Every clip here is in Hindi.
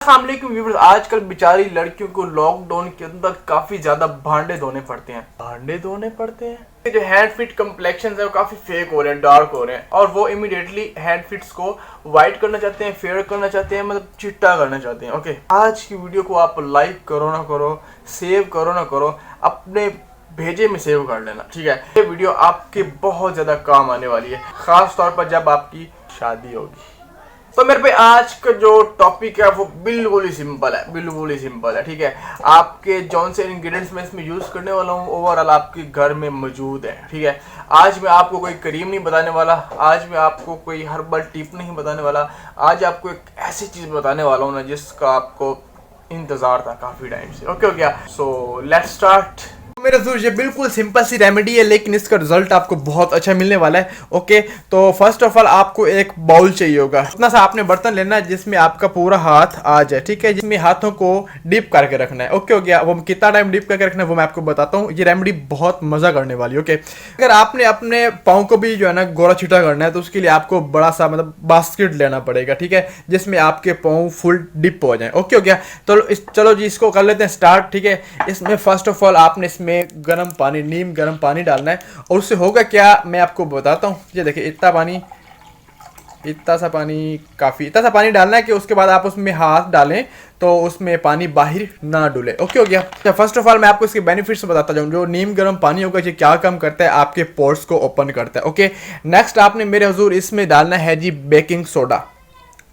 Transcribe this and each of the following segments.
अस्सलाम वालेकुम व्यूअर्स। आजकल बेचारी लड़कियों को लॉकडाउन के अंदर काफी ज्यादा भांडे धोने पड़ते हैं। जो हैंड फिट कम्प्लेक्शन है वो काफी फेक हो रहे हैं, डार्क हो रहे हैं, और वो इमीडिएटली हैंड फिट्स को वाइट करना चाहते हैं, फेयर करना चाहते हैं, मतलब चिट्टा करना चाहते हैं। ओके, आज की वीडियो को आप लाइक करो ना करो, सेव करो ना करो, अपने भेजे में सेव कर लेना, ठीक है। ये वीडियो आपके बहुत ज्यादा काम आने वाली है, खास तौर पर जब आपकी शादी होगी। तो मेरे पे आज का जो टॉपिक है वो बिल्कुल ही सिंपल है, ठीक है। आपके जौन से इंग्रेडिएंट्स मैं इसमें यूज करने वाला हूँ ओवरऑल आपके घर में मौजूद है, ठीक है। आज मैं आपको कोई क्रीम नहीं बताने वाला, आज मैं आपको कोई हर्बल टिप नहीं बताने वाला, आज आपको एक ऐसी चीज बताने वाला हूँ ना जिसका आपको इंतजार था काफी टाइम से। ओके हो गया, सो लेट्स स्टार्ट। मेरे दोस्त ये बिल्कुल सिंपल सी रेमेडी है, लेकिन इसका रिजल्ट आपको बहुत अच्छा मिलने वाला है। ओके, तो फर्स्ट ऑफ ऑल आपको एक बाउल चाहिए होगा। इतना सा आपने बर्तन लेना है जिसमें आपका पूरा हाथ आ जाए, ठीक है, जिसमें हाथों को डिप करके रखना है। ओके हो गया, वो कितना टाइम डिप करके रखना है वो मैं आपको बताता हूँ। ये रेमेडी बहुत मजा करने वाली है। ओके, अगर आपने अपने पाँव को भी जो है ना गोरा छिटा करना है तो उसके लिए आपको बड़ा सा मतलब बास्केट लेना पड़ेगा, ठीक है, जिसमें आपके पाँव फुल डिप हो जाए। ओके हो गया, तो चलो जी इसको कर लेते हैं स्टार्ट, ठीक है। इसमें फर्स्ट ऑफ ऑल आपने इसमें गर्म पानी, नीम गर्म पानी डालना है, और उससे होगा क्या मैं आपको बताता हूँ। ये देखिए इतना सा पानी काफ़ी, इतना सा पानी डालना है कि उसके बाद आप उसमें हाथ डालें तो उसमें पानी बाहर ना डुले। ओके हो गया। तो फर्स्ट ऑफ ऑल मैं आपको इसके बेनिफिट्स बताता जाऊँ। जो नीम गर्म पानी होगा ये क्या काम करता है, आपके पोर्स को ओपन करता है। ओके, नेक्स्ट आपने मेरे हुजूर इसमें डालना है जी बेकिंग सोडा।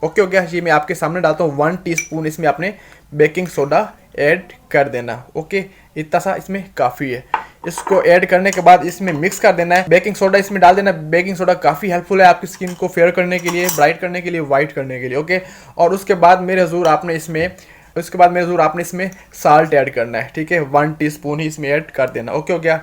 ओके हो गया जी, मैं आपके सामने डालता हूँ 1 टीस्पून इसमें आपने बेकिंग सोडा ऐड कर देना। ओके, इतना सा इसमें काफ़ी है। इसको ऐड करने के बाद इसमें मिक्स कर देना है, बेकिंग सोडा इसमें डाल देना। बेकिंग सोडा काफ़ी हेल्पफुल है आपकी स्किन को फेयर करने के लिए, ब्राइट करने के लिए, वाइट करने के लिए। ओके, और उसके बाद मेरे हुजूर आपने इसमें साल्ट ऐड करना है, ठीक है, 1 टीस्पून ही इसमें ऐड कर देना। ओके हो गया,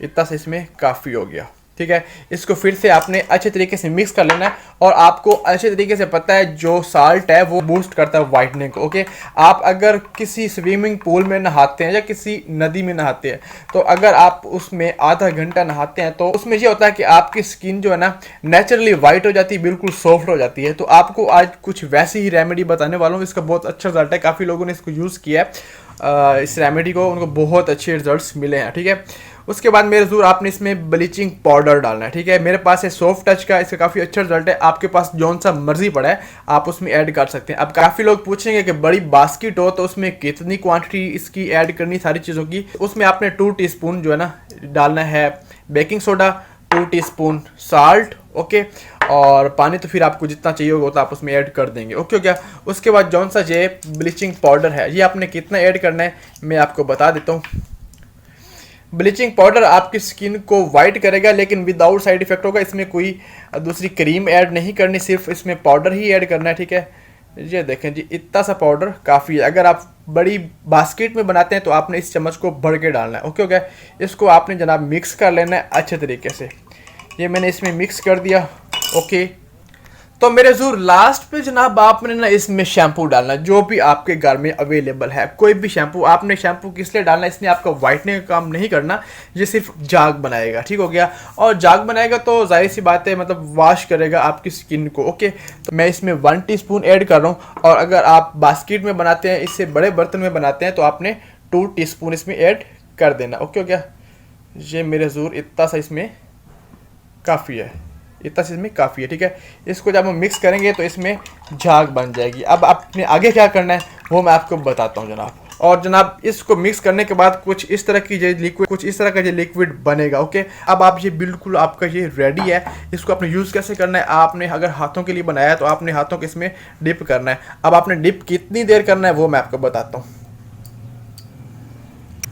इतना सा इसमें काफ़ी हो गया, ठीक है। इसको फिर से आपने अच्छे तरीके से मिक्स कर लेना है, और आपको अच्छे तरीके से पता है जो साल्ट है वो बूस्ट करता है वाइटनिंग को। ओके, आप अगर किसी स्विमिंग पूल में नहाते हैं या किसी नदी में नहाते हैं तो अगर आप उसमें आधा घंटा नहाते हैं तो उसमें ये होता है कि आपकी स्किन जो है ना नेचुरली वाइट हो जाती है, बिल्कुल सॉफ्ट हो जाती है। तो आपको आज कुछ वैसी ही रेमेडी बताने वाला हूँ। इसका बहुत अच्छा रिजल्ट है, काफ़ी लोगों ने इसको यूज़ किया है, इस रेमेडी को, उनको बहुत अच्छे रिजल्ट्स मिले हैं, ठीक है। उसके बाद मेरे जरूर आपने इसमें ब्लीचिंग पाउडर डालना है, ठीक है। मेरे पास है सॉफ्ट टच का, इसका काफ़ी अच्छा रिजल्ट है। आपके पास जौन सा मर्जी पड़ा है आप उसमें ऐड कर सकते हैं। अब काफ़ी लोग पूछेंगे कि बड़ी बास्केट हो तो उसमें कितनी क्वांटिटी इसकी ऐड करनी सारी चीज़ों की। उसमें आपने 2 टीस्पून जो है ना डालना है baking soda, 2 teaspoon salt, okay, और पानी तो फिर आपको जितना चाहिए होगा तो आप उसमें ऐड कर देंगे। ओके हो गया। उसके बाद जौन सा ये ब्लीचिंग पाउडर है ये आपने कितना ऐड करना है मैं आपको बता देता हूँ। ब्लीचिंग पाउडर आपकी स्किन को वाइट करेगा लेकिन विदाउट साइड इफेक्ट होगा। इसमें कोई दूसरी क्रीम ऐड नहीं करनी, सिर्फ इसमें पाउडर ही ऐड करना है, ठीक है। ये देखें जी इतना सा पाउडर काफ़ी है। अगर आप बड़ी बास्केट में बनाते हैं तो आपने इस चम्मच को भर के डालना है। ओके हो गया। इसको आपने जनाब मिक्स कर लेना है अच्छे तरीके से। ये मैंने इसमें मिक्स कर दिया। ओके, तो मेरे जरूर लास्ट पे जनाब आपने ना इसमें शैम्पू डालना, जो भी आपके घर में अवेलेबल है, कोई भी शैम्पू। आपने शैम्पू किस लिए डालना है, इसने आपका वाइटनिंग का काम नहीं करना, ये सिर्फ झाग बनाएगा, ठीक हो गया। और झाग बनाएगा तो जाहिर सी बात है मतलब वॉश करेगा आपकी स्किन को। ओके, तो मैं इसमें 1 टीस्पून ऐड कर रहा हूँ, और अगर आप बास्केट में बनाते हैं, इससे बड़े बर्तन में बनाते हैं तो आपने 2 टीस्पून इसमें ऐड कर देना। ओके हो गया। ये मेरे जरूर इतना सा इसमें काफ़ी है, इतना सी इसमें काफ़ी है, ठीक है। इसको जब हम मिक्स करेंगे तो इसमें झाग बन जाएगी। अब आपने आगे क्या करना है वो मैं आपको बताता हूँ जनाब। और जनाब इसको मिक्स करने के बाद कुछ इस तरह का ये लिक्विड बनेगा। ओके, अब आप ये बिल्कुल आपका ये रेडी है। इसको आपने यूज़ कैसे करना है, आपने अगर हाथों के लिए बनाया है तो आपने हाथों के इसमें डिप करना है। अब आपने डिप कितनी देर करना है वो मैं आपको बताता हूँ।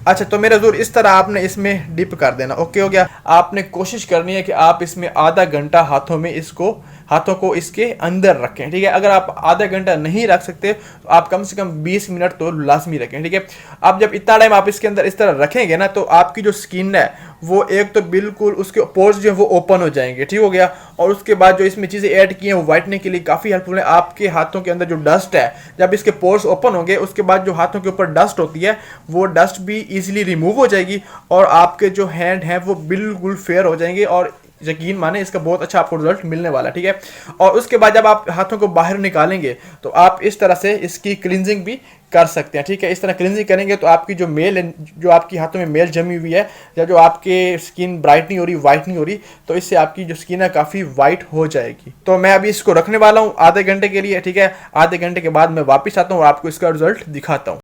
अच्छा, तो मेरा जरूर इस तरह आपने इसमें डिप कर देना। ओके हो गया। आपने कोशिश करनी है कि आप इसमें आधा घंटा हाथों को इसके अंदर रखें, ठीक है। अगर आप आधा घंटा नहीं रख सकते तो आप कम से कम 20 मिनट तो लाजमी रखें, ठीक है। अब जब इतना टाइम आप इसके अंदर इस तरह रखेंगे ना तो आपकी जो स्किन है वो एक तो बिल्कुल उसके पोर्स जो है वो ओपन हो जाएंगे, ठीक हो गया। और उसके बाद जो इसमें चीज़ें ऐड की हैं वो वाइटनिंग के लिए काफ़ी हेल्पफुल है। आपके हाथों के अंदर जो डस्ट है, जब इसके पोर्स ओपन होंगे उसके बाद जो हाथों के ऊपर डस्ट होती है वो डस्ट भी ईजिली रिमूव हो जाएगी, और आपके जो हैंड हैं वो बिल्कुल फेयर हो जाएंगे, और यकीन माने इसका बहुत अच्छा आपको रिजल्ट मिलने वाला है, ठीक है। और उसके बाद जब आप हाथों को बाहर निकालेंगे तो आप इस तरह से इसकी क्लिनजिंग भी कर सकते हैं, ठीक है। इस तरह क्लिनजिंग करेंगे तो आपकी जो मेल, जो आपकी हाथों में मेल जमी हुई है या जो आपके स्किन ब्राइट नहीं हो रही, वाइट नहीं हो रही, तो इससे आपकी जो स्किन है काफ़ी वाइट हो जाएगी। तो मैं अभी इसको रखने वाला हूँ आधे घंटे के लिए, ठीक है। आधे घंटे के बाद मैं वापस आता हूँ और आपको इसका रिजल्ट दिखाता हूँ।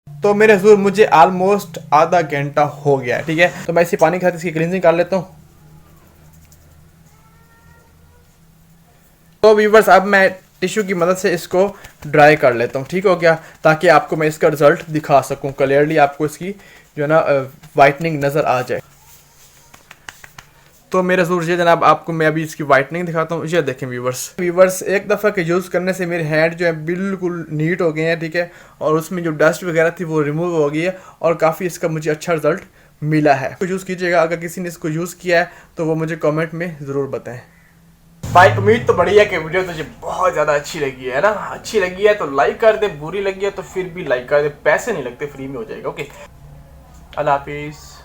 तो मेरे हजूर मुझे ऑलमोस्ट आधा घंटा हो गया है, ठीक है। तो मैं इसी पानी के साथ इसकी क्लींजिंग कर लेता हूँ। तो व्यूवर्स अब मैं टिश्यू की मदद से इसको ड्राई कर लेता हूँ, ठीक हो गया, ताकि आपको मैं इसका रिजल्ट दिखा सकूँ क्लियरली, आपको इसकी जो है ना वाइटनिंग नज़र आ जाए। तो मेरे ज़रूर ये जनाब आपको मैं अभी इसकी वाइटनिंग दिखाता हूँ। ये देखें व्यूवर्स एक दफ़ा के यूज़ करने से मेरे हैंड जो है बिल्कुल नीट हो गए हैं, ठीक है। और उसमें जो डस्ट वगैरह थी वो रिमूव हो गई है और काफ़ी इसका मुझे अच्छा रिजल्ट मिला है। तो यूज़ कीजिएगा, अगर किसी ने इसको यूज़ किया है तो वो मुझे कमेंट में ज़रूर बताएं। भाई उम्मीद तो बड़ी है कि वीडियो तुझे बहुत ज़्यादा अच्छी लगी है ना। अच्छी लगी है तो लाइक कर दे, बुरी लगी है तो फिर भी लाइक कर दे, पैसे नहीं लगते, फ्री में हो जाएगा। ओके, अल्लाह हाफिज़।